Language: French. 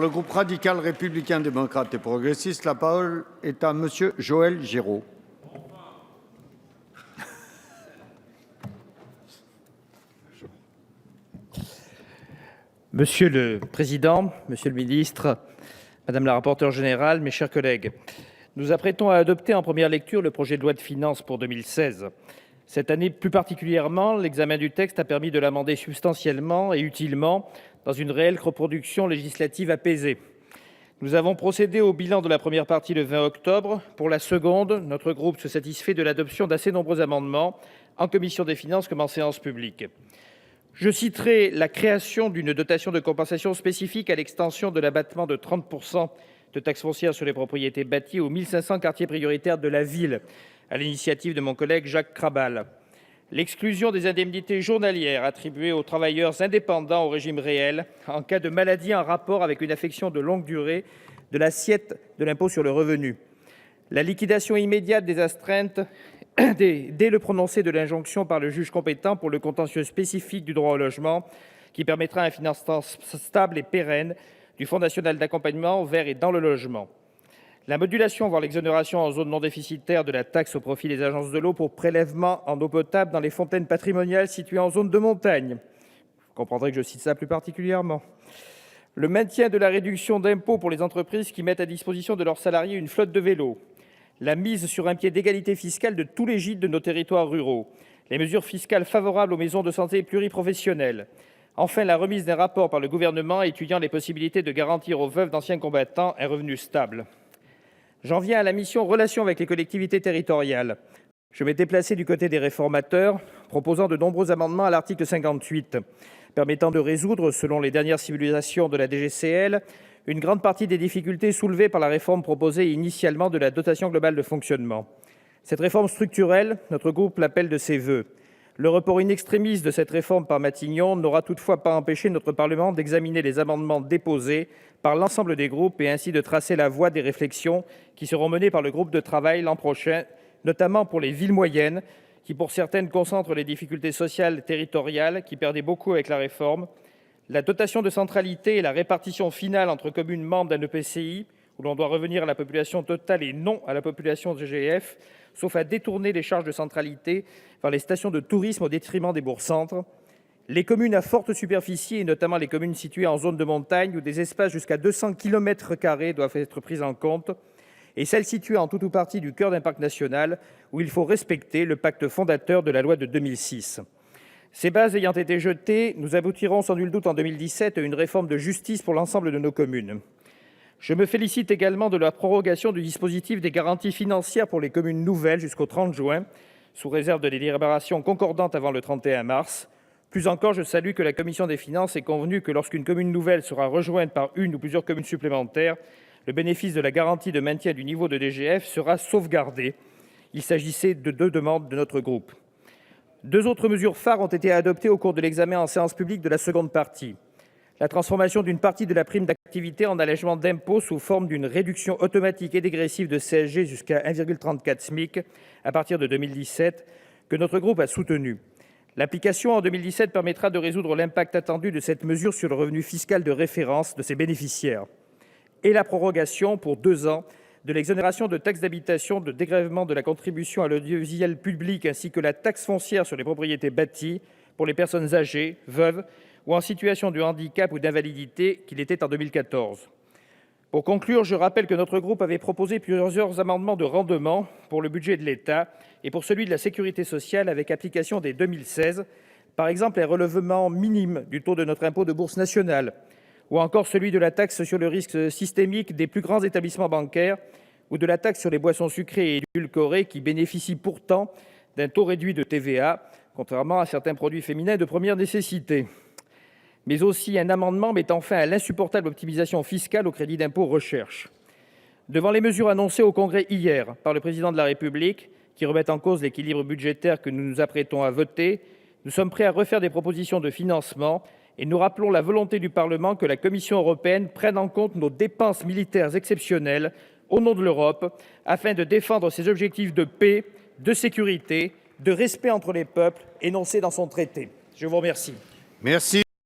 le groupe radical républicain démocrate et progressiste, la parole est à monsieur Joël Giraud. Monsieur le président, monsieur le ministre, madame la rapporteure générale, mes chers collègues, nous nous apprêtons à adopter en première lecture le projet de loi de finances pour 2016. Cette année, plus particulièrement, l'examen du texte a permis de l'amender substantiellement et utilement dans une réelle coproduction législative apaisée. Nous avons procédé au bilan de la première partie le 20 octobre. Pour la seconde, notre groupe se satisfait de l'adoption d'assez nombreux amendements en commission des finances comme en séance publique. Je citerai la création d'une dotation de compensation spécifique à l'extension de l'abattement de 30 % de taxes foncières sur les propriétés bâties aux 1500 quartiers prioritaires de la ville, à l'initiative de mon collègue Jacques Krabal. L'exclusion des indemnités journalières attribuées aux travailleurs indépendants au régime réel en cas de maladie en rapport avec une affection de longue durée de l'assiette de l'impôt sur le revenu. La liquidation immédiate des astreintes dès le prononcé de l'injonction par le juge compétent pour le contentieux spécifique du droit au logement, qui permettra un financement stable et pérenne du Fonds national d'accompagnement vers et dans le logement. La modulation, voire l'exonération en zone non déficitaire de la taxe au profit des agences de l'eau pour prélèvement en eau potable dans les fontaines patrimoniales situées en zone de montagne. Vous comprendrez que je cite ça plus particulièrement. Le maintien de la réduction d'impôt pour les entreprises qui mettent à disposition de leurs salariés une flotte de vélos. La mise sur un pied d'égalité fiscale de tous les gîtes de nos territoires ruraux, les mesures fiscales favorables aux maisons de santé pluriprofessionnelles, enfin la remise d'un rapport par le gouvernement étudiant les possibilités de garantir aux veuves d'anciens combattants un revenu stable. J'en viens à la mission Relations avec les collectivités territoriales. Je m'étais placé du côté des réformateurs, proposant de nombreux amendements à l'article 58, permettant de résoudre, selon les dernières simulations de la DGCL, une grande partie des difficultés soulevées par la réforme proposée initialement de la dotation globale de fonctionnement. Cette réforme structurelle, notre groupe l'appelle de ses voeux. Le report in extremis de cette réforme par Matignon n'aura toutefois pas empêché notre Parlement d'examiner les amendements déposés par l'ensemble des groupes et ainsi de tracer la voie des réflexions qui seront menées par le groupe de travail l'an prochain, notamment pour les villes moyennes, qui pour certaines concentrent les difficultés sociales territoriales qui perdaient beaucoup avec la réforme, la dotation de centralité et la répartition finale entre communes membres d'un EPCI, où l'on doit revenir à la population totale et non à la population de GF, sauf à détourner les charges de centralité vers les stations de tourisme au détriment des bourgs-centres, les communes à forte superficie, et notamment les communes situées en zone de montagne, où des espaces jusqu'à 200 km² doivent être pris en compte, et celles situées en tout ou partie du cœur d'un parc national, où il faut respecter le pacte fondateur de la loi de 2006. Ces bases ayant été jetées, nous aboutirons sans nul doute en 2017 à une réforme de justice pour l'ensemble de nos communes. Je me félicite également de la prorogation du dispositif des garanties financières pour les communes nouvelles jusqu'au 30 juin, sous réserve de délibérations concordantes avant le 31 mars. Plus encore, je salue que la commission des finances ait convenu que lorsqu'une commune nouvelle sera rejointe par une ou plusieurs communes supplémentaires, le bénéfice de la garantie de maintien du niveau de DGF sera sauvegardé. Il s'agissait de 2 demandes de notre groupe. 2 autres mesures phares ont été adoptées au cours de l'examen en séance publique de la seconde partie. La transformation d'une partie de la prime d'activité en allègement d'impôt sous forme d'une réduction automatique et dégressive de CSG jusqu'à 1,34 SMIC à partir de 2017, que notre groupe a soutenu. L'application en 2017 permettra de résoudre l'impact attendu de cette mesure sur le revenu fiscal de référence de ses bénéficiaires. Et la prorogation pour 2 ans de l'exonération de taxes d'habitation, de dégrèvement de la contribution à l'audiovisuel public ainsi que la taxe foncière sur les propriétés bâties pour les personnes âgées, veuves ou en situation de handicap ou d'invalidité qu'il était en 2014. Pour conclure, je rappelle que notre groupe avait proposé plusieurs amendements de rendement pour le budget de l'État et pour celui de la sécurité sociale avec application dès 2016, par exemple un relèvement minime du taux de notre impôt de bourse nationale, ou encore celui de la taxe sur le risque systémique des plus grands établissements bancaires ou de la taxe sur les boissons sucrées et édulcorées qui bénéficient pourtant d'un taux réduit de TVA, contrairement à certains produits féminins de première nécessité. Mais aussi un amendement mettant fin à l'insupportable optimisation fiscale au crédit d'impôt recherche. Devant les mesures annoncées au Congrès hier par le Président de la République, qui remettent en cause l'équilibre budgétaire que nous nous apprêtons à voter, nous sommes prêts à refaire des propositions de financement et nous rappelons la volonté du Parlement que la Commission européenne prenne en compte nos dépenses militaires exceptionnelles au nom de l'Europe, afin de défendre ses objectifs de paix, de sécurité, de respect entre les peuples énoncés dans son traité. Je vous remercie. Merci.